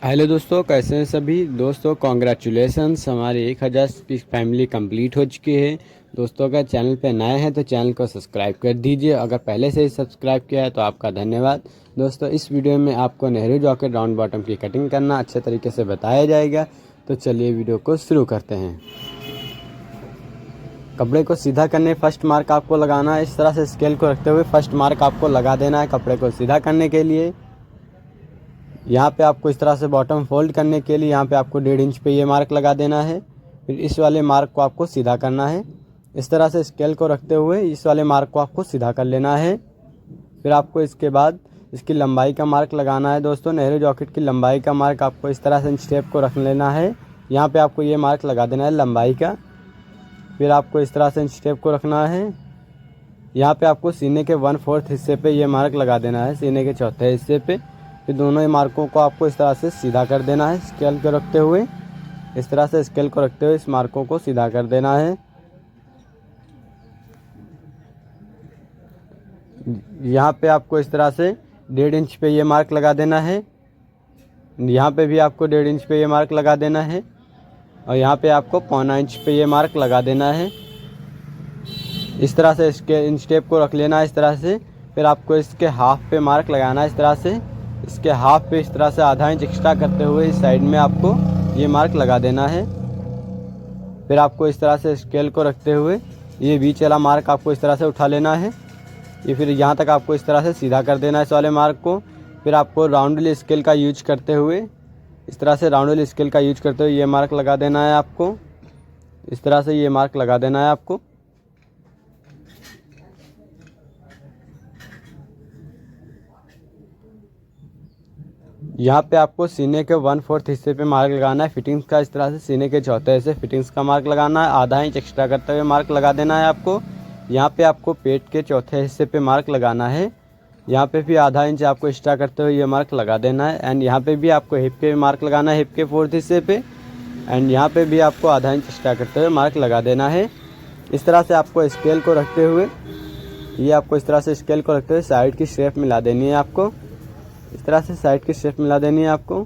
Hello दोस्तों, कैसे हैं सभी दोस्तों। कॉन्ग्रेचुलेसन्स, हमारी 1000 की फैमिली कंप्लीट हो चुकी है। दोस्तों अगर चैनल पे नए हैं तो चैनल को सब्सक्राइब कर दीजिए। अगर पहले से ही सब्सक्राइब किया है तो आपका धन्यवाद। दोस्तों इस वीडियो में आपको नेहरू जॉकेट राउंड बॉटम की कटिंग करना अच्छे तरीके से बताया जाएगा। तो चलिए वीडियो को शुरू करते हैं। कपड़े को सीधा करने फर्स्ट मार्क आपको लगाना है। इस तरह से स्केल को रखते हुए फर्स्ट मार्क आपको लगा देना है कपड़े को सीधा करने के लिए। यहाँ पे आपको इस तरह से बॉटम फोल्ड करने के लिए यहाँ पे आपको 1.5 इंच पे ये मार्क लगा देना है। फिर इस वाले मार्क को आपको सीधा करना है। इस तरह से स्केल को रखते हुए इस वाले मार्क को आपको सीधा कर लेना है। फिर आपको इसके बाद इसकी लंबाई का मार्क लगाना है। दोस्तों नेहरू जॉकेट की लंबाई का मार्क आपको इस तरह से स्टेप को रख लेना है। यहाँ पे आपको ये मार्क लगा देना है लंबाई का। फिर आपको इस तरह से स्टेप को रखना है। यहाँ पे आपको सीने के 1/4 हिस्से पे ये मार्क लगा देना है, सीने के चौथे हिस्से पे। फिर दोनों ही मार्कों को आपको इस तरह से सीधा कर देना है स्केल को रखते हुए। इस तरह से स्केल को रखते हुए इस मार्कों को सीधा कर देना है। यहाँ पे आपको इस तरह से 1.5 इंच पे ये मार्क लगा देना है। यहाँ पे भी आपको 1.5 इंच पे ये मार्क लगा देना है। और यहाँ पे आपको 0.25 इंच पे ये मार्क लगा देना है। इस तरह से इसके इन स्टेप को रख लेना है इस तरह से। फिर आपको इसके हाफ पे मार्क लगाना है इस तरह से। इसके हाफ पे इस तरह से आधा इंच एक्स्ट्रा करते हुए इस साइड में आपको ये मार्क लगा देना है। फिर आपको इस तरह से स्केल को रखते हुए ये बीच वाला मार्क आपको इस तरह से उठा लेना है। ये फिर यहाँ तक आपको इस तरह से सीधा कर देना है इस वाले मार्क को। फिर आपको राउंडली स्केल का यूज करते हुए इस तरह से राउंडली स्केल का यूज करते हुए ये मार्क लगा देना है आपको। इस तरह से ये मार्क लगा देना है आपको। यहाँ पे आपको सीने के 1/4 हिस्से पे मार्क लगाना है फिटिंग्स का। इस तरह से सीने के चौथे हिस्से फिटिंग्स का मार्क लगाना है। आधा इंच एक्स्ट्रा करते हुए मार्क लगा देना है आपको। यहाँ पे आपको पेट के चौथे हिस्से पे मार्क लगाना है। यहाँ पे भी आधा इंच आपको एक्स्ट्रा करते हुए ये मार्क लगा देना है। एंड यहाँ पे भी आपको हिप के मार्क लगाना है, हिप के 4th हिस्से पे। एंड यहाँ पे भी आपको आधा इंच एक्स्ट्रा करते हुए मार्क लगा देना है। इस तरह से आपको स्केल को रखते हुए ये आपको इस तरह से स्केल को रखते हुए साइड की शेप मिला देनी है आपको। इस तरह से साइड की शेप मिला देनी है आपको।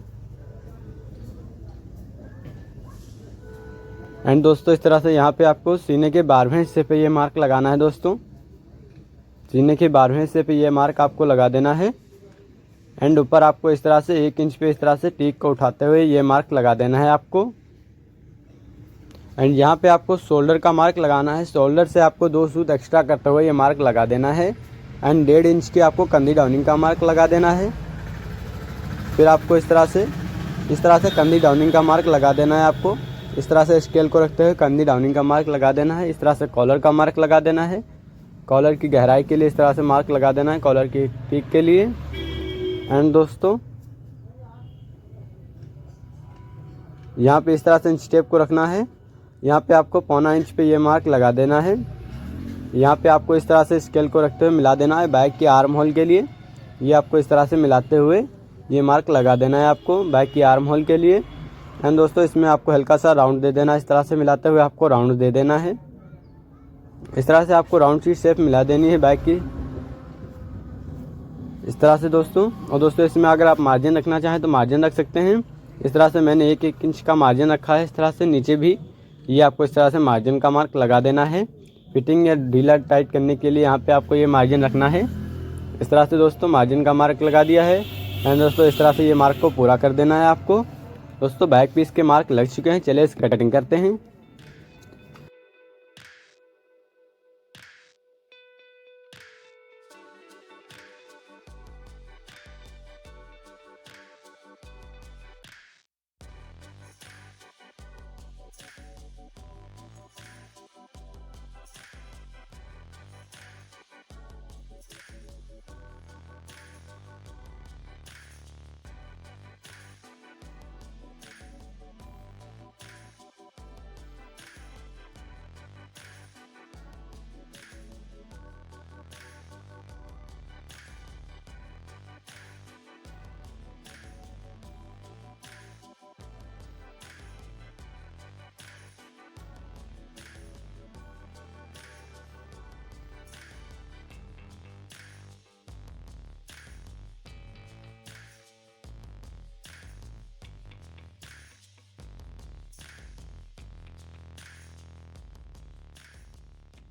एंड दोस्तों इस तरह से यहाँ पे आपको सीने के 12वें हिस्से पे ये मार्क लगाना है। दोस्तों सीने के 12वें हिस्से पे ये मार्क आपको लगा देना है। एंड ऊपर आपको इस तरह से 1 इंच पे इस तरह से टीक को उठाते हुए ये मार्क लगा देना है आपको। एंड यहाँ पे आपको शोल्डर का मार्क लगाना है। शोल्डर से आपको 2 सूत एक्स्ट्रा करते हुए ये मार्क लगा देना है। एंड 1.5 इंच की आपको कंधी डाउनिंग का मार्क लगा देना है। फिर आपको इस तरह से कंधी डाउनिंग का मार्क लगा देना है आपको। इस तरह से स्केल को रखते हुए कंधी डाउनिंग का मार्क लगा देना है। इस तरह से कॉलर का मार्क लगा देना है। कॉलर की गहराई के लिए इस तरह से मार्क लगा देना है, कॉलर की पीक के लिए। एंड दोस्तों यहाँ पे इस तरह से स्टेप को रखना है। यहाँ पे आपको 0.25 इंच पे ये मार्क लगा देना है। यहाँ पे आपको इस तरह से स्केल को रखते हुए मिला देना है बैक की आर्म होल के लिए। ये आपको इस तरह से मिलाते हुए ये मार्क लगा देना है आपको बैक की आर्म होल के लिए। एंड दोस्तों इसमें आपको हल्का सा राउंड दे देना है। इस तरह से मिलाते हुए आपको राउंड दे देना है। इस तरह से आपको राउंड की शेप मिला देनी है बैक की, इस तरह से दोस्तों। और दोस्तों इसमें अगर आप मार्जिन रखना चाहें तो मार्जिन रख सकते हैं। इस तरह से मैंने 1-1 इंच का मार्जिन रखा है। इस तरह से नीचे भी ये आपको इस तरह से मार्जिन का मार्क लगा देना है। फिटिंग या ढीला टाइट करने के लिए यहाँ पे आपको ये मार्जिन रखना है। इस तरह से दोस्तों मार्जिन का मार्क लगा दिया है। एंड दोस्तों इस तरह से ये मार्क को पूरा कर देना है आपको। दोस्तों बैक पीस के मार्क लग चुके हैं। चलिए इसकी कटिंग करते हैं।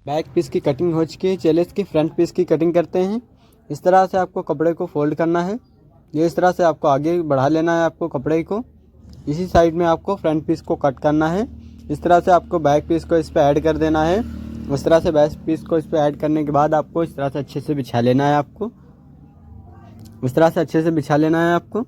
बैक पीस की कटिंग हो चुकी है। चलिए इसकी फ्रंट पीस की कटिंग करते हैं। इस तरह से आपको कपड़े को फोल्ड करना है। ये इस तरह से आपको आगे बढ़ा लेना है आपको कपड़े को। इसी साइड में आपको फ्रंट पीस को कट करना है। इस तरह से आपको बैक पीस को इस पर ऐड कर देना है। इस तरह से बैक पीस को इस पर ऐड करने के बाद आपको इस तरह से अच्छे से बिछा लेना है। आपको इस तरह से अच्छे से बिछा लेना है आपको।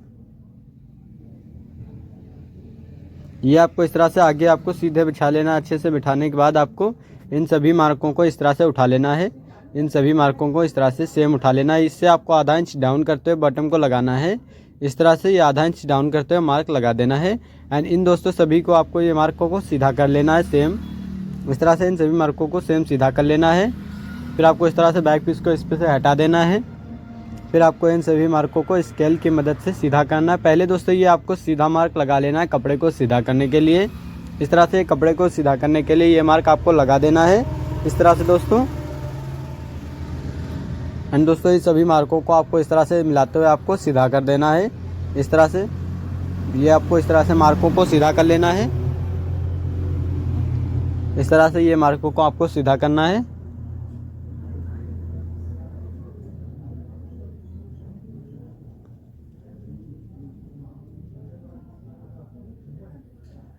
ये आपको इस तरह से आगे आपको सीधे बिछा लेना है। अच्छे से बिठाने के बाद आपको इन सभी मार्कों को इस तरह से उठा लेना है। इन सभी मार्कों को इस तरह से सेम उठा लेना है। इससे आपको आधा इंच डाउन करते हुए बॉटम को लगाना है। इस तरह से ये आधा इंच डाउन करते हुए मार्क लगा देना है। एंड इन दोस्तों सभी को आपको ये मार्कों को सीधा कर लेना है सेम। इस तरह से इन सभी मार्कों को सेम सीधा कर लेना है। फिर आपको इस तरह से बैक पीस को इस पर से हटा देना है। फिर आपको इन सभी मार्कों को स्केल की मदद से सीधा करना है। पहले दोस्तों ये आपको सीधा मार्क लगा लेना है कपड़े को सीधा करने के लिए। इस तरह से कपड़े को सीधा करने के लिए ये मार्क आपको लगा देना है इस तरह से दोस्तों। एंड दोस्तों इस सभी मार्कों को आपको इस तरह से मिलाते हुए आपको सीधा कर देना है। इस तरह से ये आपको इस तरह से मार्कों को सीधा कर लेना है। इस तरह से ये मार्कों को आपको सीधा करना है।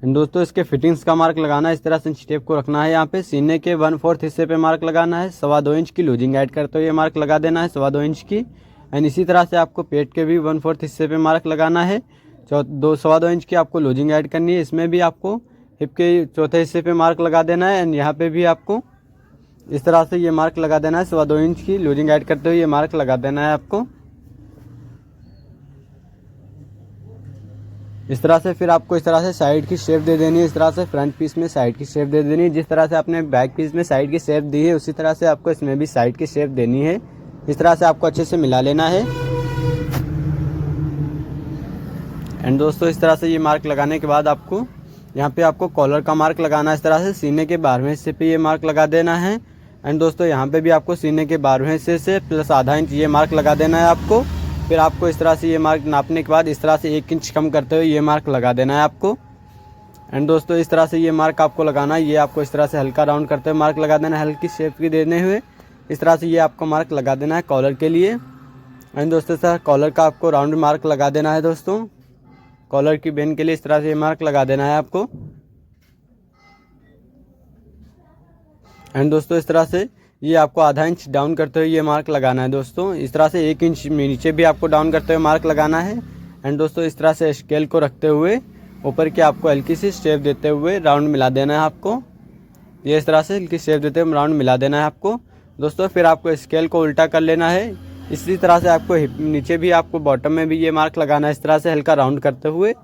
दोस्तों इसके फिटिंग्स का मार्क लगाना है। इस तरह से इंच टेप को रखना है। यहाँ पे सीने के 1/4 हिस्से पे मार्क लगाना है। 2.25 इंच की लूजिंग ऐड करते हुए ये मार्क लगा देना है 2.25 इंच की। एंड इसी तरह से आपको पेट के भी 1/4 हिस्से पे मार्क लगाना है। 2.25 इंच की आपको लूजिंग ऐड करनी है। इसमें भी आपको हिप के चौथे हिस्से पे मार्क लगा देना है। एंड यहाँ पे भी आपको इस तरह से ये मार्क लगा देना है। 2.25 इंच की लूजिंग ऐड करते हुए ये मार्क लगा देना है आपको इस तरह से। फिर आपको इस तरह से साइड की शेप दे देनी है। इस तरह से फ्रंट पीस में साइड की शेप दे देनी है। जिस तरह से आपने बैक पीस में साइड की शेप दी है उसी तरह से आपको इसमें भी साइड की शेप देनी है। इस तरह से आपको अच्छे से मिला लेना है। एंड दोस्तों इस तरह से ये मार्क लगाने के बाद आपको यहाँ पे आपको कॉलर का मार्क लगाना है। इस तरह से सीने के 12वें हिस्से पे ये मार्क लगा देना है। एंड दोस्तों यहाँ पे भी आपको सीने के 12वें हिस्से से प्लस आधा इंच ये मार्क लगा देना है आपको। फिर आपको इस तरह से ये मार्क नापने के बाद इस तरह से 1 इंच कम करते हुए ये मार्क लगा देना है आपको। एंड दोस्तों इस तरह से ये मार्क आपको लगाना है। ये आपको इस तरह से हल्का राउंड करते हुए मार्क लगा देना है। हल्की शेप की देने हुए इस तरह से ये आपको मार्क लगा देना है कॉलर के लिए। एंड दोस्तों सर कॉलर का आपको राउंड मार्क लगा देना है दोस्तों। कॉलर की बेन के लिए इस तरह से ये मार्क लगा देना है आपको। एंड दोस्तों इस तरह से ये आपको आधा इंच डाउन करते हुए ये मार्क लगाना है दोस्तों। इस तरह से 1 इंच नीचे भी आपको डाउन करते हुए मार्क लगाना है। एंड दोस्तों इस तरह से स्केल को रखते हुए ऊपर की आपको हल्की सी शेप देते हुए राउंड मिला देना है आपको। ये इस तरह से हल्की शेप देते हुए राउंड मिला देना है आपको दोस्तों। फिर आपको स्केल को उल्टा कर लेना है। इसी तरह से आपको नीचे भी आपको बॉटम में भी ये मार्क लगाना है। इस तरह से हल्का राउंड करते हुए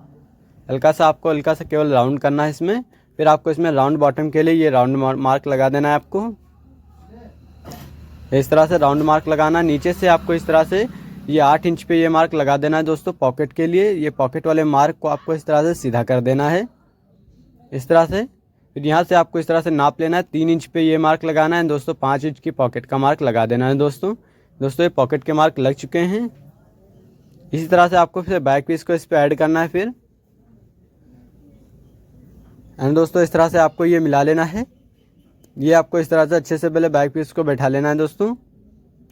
हल्का सा केवल राउंड करना है इसमें। फिर आपको इसमें राउंड बॉटम के लिए ये राउंड मार्क लगा देना है आपको। इस तरह से राउंड मार्क लगाना। नीचे से आपको इस तरह से ये 8 इंच पे ये मार्क लगा देना है दोस्तों पॉकेट के लिए। ये पॉकेट वाले मार्क को आपको इस तरह से सीधा कर देना है इस तरह से। फिर यहाँ से आपको इस तरह से नाप लेना है। 3 इंच पे ये मार्क लगाना है दोस्तों। 5 इंच की पॉकेट का मार्क लगा देना है दोस्तों। ये पॉकेट के मार्क लग चुके हैं। इसी तरह से आपको फिर बैक पीस को इस पर ऐड करना है फिर। एंड दोस्तों इस तरह से आपको ये मिला लेना है। ये आपको इस तरह से अच्छे से पहले बैक पीस को बैठा लेना है दोस्तों।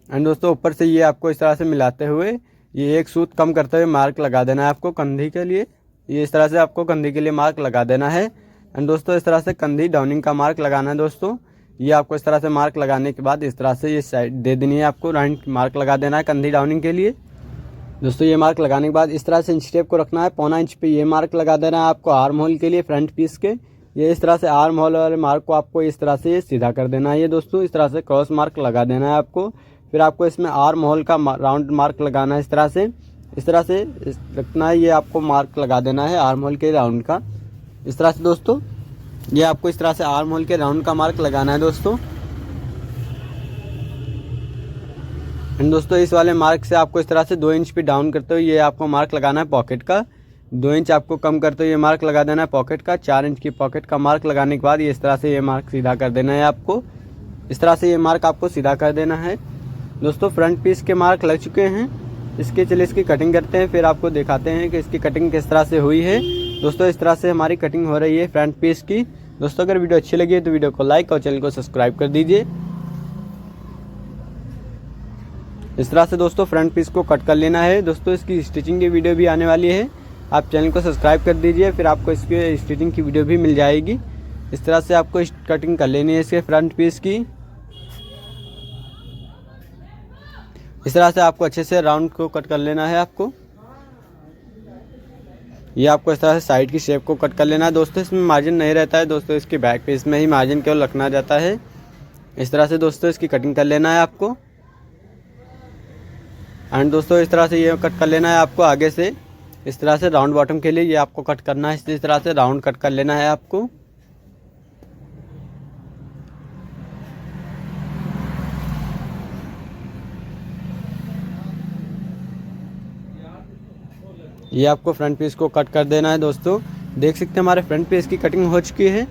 एंड दोस्तों ऊपर से ये आपको इस तरह से मिलाते हुए ये एक सूत कम करते हुए मार्क लगा देना है आपको कंधी के लिए। ये इस तरह से आपको कंधी के लिए मार्क लगा देना है। एंड दोस्तों इस तरह से कंधी डाउनिंग का मार्क लगाना है दोस्तों। ये आपको इस तरह से मार्क लगाने के बाद इस तरह से ये साइड दे देनी है आपको। राउंड मार्क लगा देना है कंधी डाउनिंग के लिए दोस्तों। ये मार्क लगाने के बाद इस तरह से इंच टेप को रखना है। 1.25 इंच पे ये मार्क लगा देना है आपको आर्म होल के लिए फ्रंट पीस के। ये इस तरह से आर्म होल वाले मार्क को आपको इस तरह से सीधा कर देना है ये दोस्तों। इस तरह से क्रॉस मार्क लगा देना है आपको। फिर आपको इसमें आर्म होल का राउंड मार्क लगाना है इस तरह से रखना है। ये आपको मार्क लगा देना है आर्म होल के राउंड का इस तरह से दोस्तों। ये आपको इस तरह से आर्म होल के राउंड का मार्क लगाना है दोस्तों। एंड दोस्तों इस वाले मार्क से आपको इस तरह से 2 इंच पे डाउन करते हुए ये आपको मार्क लगाना है पॉकेट का। 2 इंच आपको कम करते हुए ये मार्क लगा देना है पॉकेट का। 4 इंच की पॉकेट का मार्क लगाने के बाद ये इस तरह से ये मार्क सीधा कर देना है आपको। इस तरह से ये मार्क आपको सीधा कर देना है दोस्तों। फ्रंट पीस के मार्क लग चुके हैं। चलिए इसकी कटिंग करते हैं। फिर आपको दिखाते हैं कि इसकी कटिंग किस तरह से हुई है दोस्तों। इस तरह से हमारी कटिंग हो रही है फ्रंट पीस की। दोस्तों अगर वीडियो अच्छी लगी है तो वीडियो को लाइक और चैनल को सब्सक्राइब कर दीजिए। इस तरह से दोस्तों फ्रंट पीस को कट कर लेना है। दोस्तों इसकी स्टिचिंग की वीडियो भी आने वाली है, आप चैनल को सब्सक्राइब कर दीजिए, फिर आपको इसकी स्टिचिंग की वीडियो भी मिल जाएगी। इस तरह से आपको कटिंग कर लेनी है इसके फ्रंट पीस की। इस तरह से आपको अच्छे से राउंड को कट कर लेना है आपको। ये आपको इस तरह से साइड की शेप को कट कर लेना है। दोस्तों इसमें मार्जिन नहीं रहता है, दोस्तों इसके बैक पीस में ही मार्जिन केवल रखना जाता है। इस तरह से दोस्तों इसकी कटिंग कर लेना है आपको। एंड दोस्तों इस तरह से ये कट कर लेना है आपको आगे से। इस तरह से राउंड बॉटम के लिए ये आपको कट करना है, इस तरह से राउंड कट कर लेना है आपको। ये आपको फ्रंट पीस को कट कर देना है। दोस्तों देख सकते हैं हमारे फ्रंट पीस की कटिंग हो चुकी है।